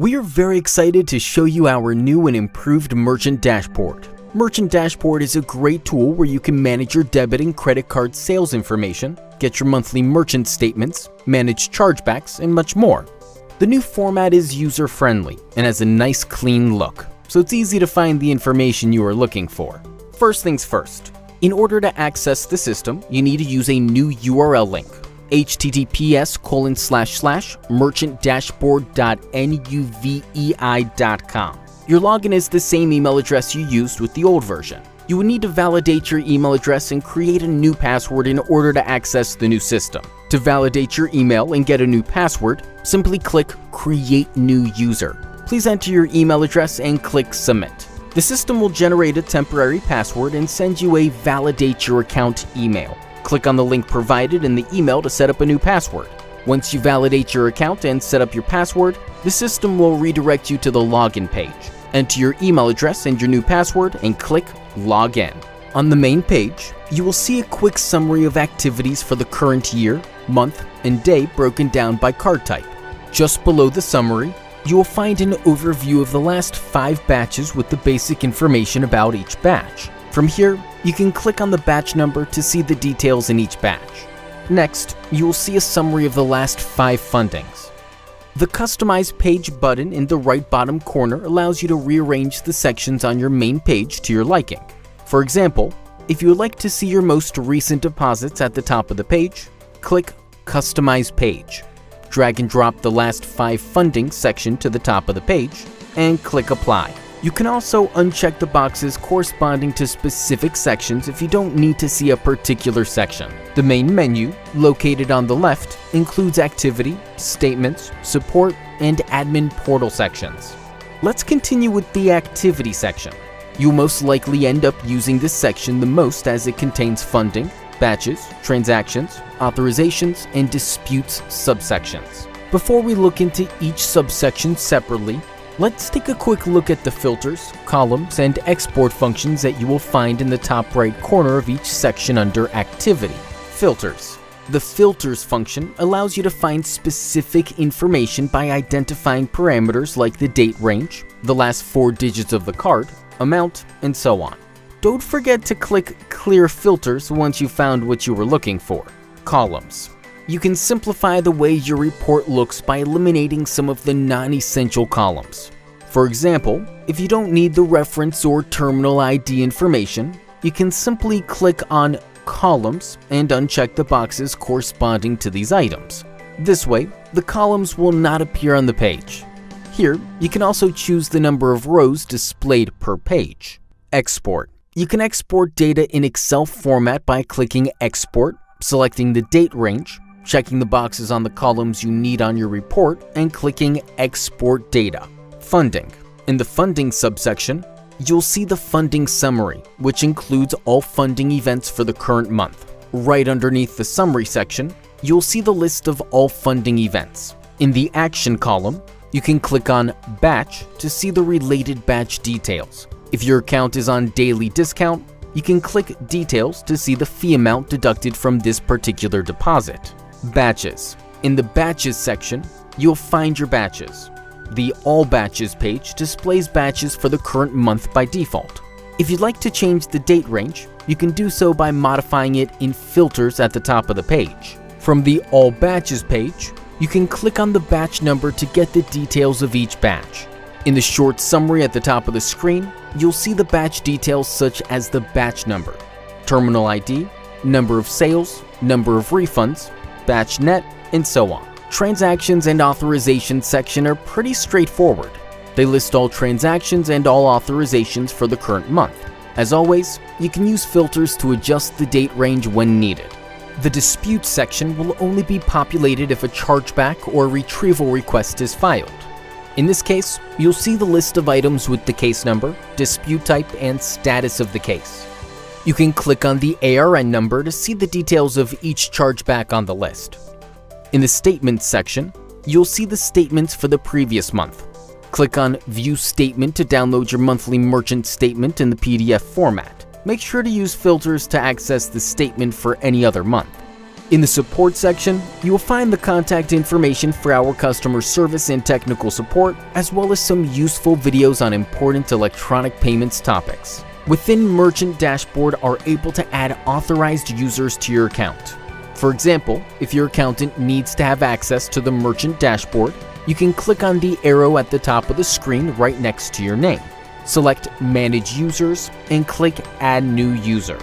We are very excited to show you our new and improved Merchant Dashboard. Merchant Dashboard is a great tool where you can manage your debit and credit card sales information, get your monthly merchant statements, manage chargebacks, and much more. The new format is user-friendly and has a nice clean look, so it's easy to find the information you are looking for. First things first, in order to access the system, you need to use a new URL link, https://merchantdashboard.nuvei.com. Your login is the same email address you used with the old version. You will need to validate your email address and create a new password in order to access the new system. To validate your email and get a new password, simply click Create New User. Please enter your email address and click Submit. The system will generate a temporary password and send you a Validate Your Account email. Click on the link provided in the email to set up a new password. Once you validate your account and set up your password, the system will redirect you to the login page. Enter your email address and your new password and click Login. On the main page, you will see a quick summary of activities for the current year, month, and day broken down by card type. Just below the summary, you will find an overview of the last 5 batches with the basic information about each batch. From here, you can click on the batch number to see the details in each batch. Next, you will see a summary of the last 5 fundings. The Customize Page button in the right bottom corner allows you to rearrange the sections on your main page to your liking. For example, if you would like to see your most recent deposits at the top of the page, click Customize Page. Drag and drop the last 5 fundings section to the top of the page, and click Apply. You can also uncheck the boxes corresponding to specific sections if you don't need to see a particular section. The main menu, located on the left, includes activity, statements, support, and admin portal sections. Let's continue with the activity section. You'll most likely end up using this section the most as it contains funding, batches, transactions, authorizations, and disputes subsections. Before we look into each subsection separately, let's take a quick look at the filters, columns, and export functions that you will find in the top right corner of each section under Activity. Filters. The Filters function allows you to find specific information by identifying parameters like the date range, the last 4 digits of the card, amount, and so on. Don't forget to click Clear Filters once you found what you were looking for. Columns. You can simplify the way your report looks by eliminating some of the non-essential columns. For example, if you don't need the reference or terminal ID information, you can simply click on Columns and uncheck the boxes corresponding to these items. This way, the columns will not appear on the page. Here, you can also choose the number of rows displayed per page. Export. You can export data in Excel format by clicking Export, selecting the date range, checking the boxes on the columns you need on your report, and clicking Export Data. Funding. In the Funding subsection, you'll see the funding summary, which includes all funding events for the current month. Right underneath the summary section, you'll see the list of all funding events. In the Action column, you can click on Batch to see the related batch details. If your account is on daily discount, you can click Details to see the fee amount deducted from this particular deposit. Batches. In the Batches section, you'll find your batches. The All Batches page displays batches for the current month by default. If you'd like to change the date range, you can do so by modifying it in Filters at the top of the page. From the All Batches page, you can click on the batch number to get the details of each batch. In the short summary at the top of the screen, you'll see the batch details such as the batch number, terminal ID, number of sales, number of refunds, batch net, and so on. Transactions and Authorizations section are pretty straightforward. They list all transactions and all authorizations for the current month. As always, you can use filters to adjust the date range when needed. The Disputes section will only be populated if a chargeback or retrieval request is filed. In this case, you'll see the list of items with the case number, dispute type, and status of the case. You can click on the ARN number to see the details of each chargeback on the list. In the Statements section, you'll see the statements for the previous month. Click on View Statement to download your monthly merchant statement in the PDF format. Make sure to use filters to access the statement for any other month. In the support section, you will find the contact information for our customer service and technical support, as well as some useful videos on important electronic payments topics. Within Merchant Dashboard are able to add authorized users to your account. For example, if your accountant needs to have access to the Merchant Dashboard, you can click on the arrow at the top of the screen right next to your name. Select Manage Users and click Add New User.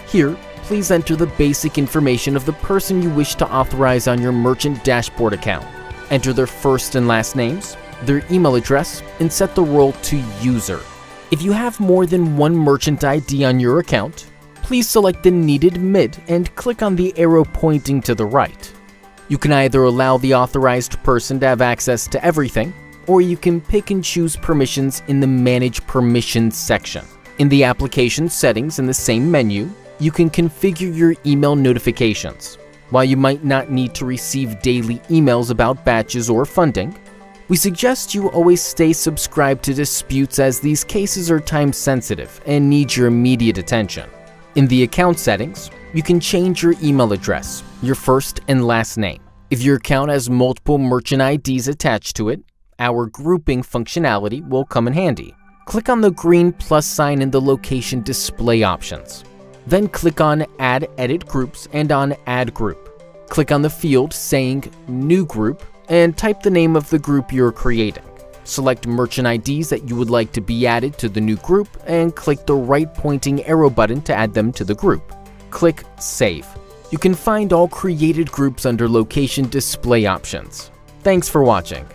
Here, please enter the basic information of the person you wish to authorize on your Merchant Dashboard account. Enter their first and last names, their email address, and set the role to User. If you have more than one merchant ID on your account, please select the needed MID and click on the arrow pointing to the right. You can either allow the authorized person to have access to everything, or you can pick and choose permissions in the Manage Permissions section. In the application settings in the same menu, you can configure your email notifications. While you might not need to receive daily emails about batches or funding, we suggest you always stay subscribed to disputes as these cases are time sensitive and need your immediate attention. In the account settings, you can change your email address, your first and last name. If your account has multiple merchant IDs attached to it, our grouping functionality will come in handy. Click on the green plus sign in the location display options. Then click on Add Edit Groups and on Add Group. Click on the field saying New Group and type the name of the group you're creating. Select merchant IDs that you would like to be added to the new group and click the right pointing arrow button to add them to the group. Click Save. You can find all created groups under Location Display options. Thanks for watching.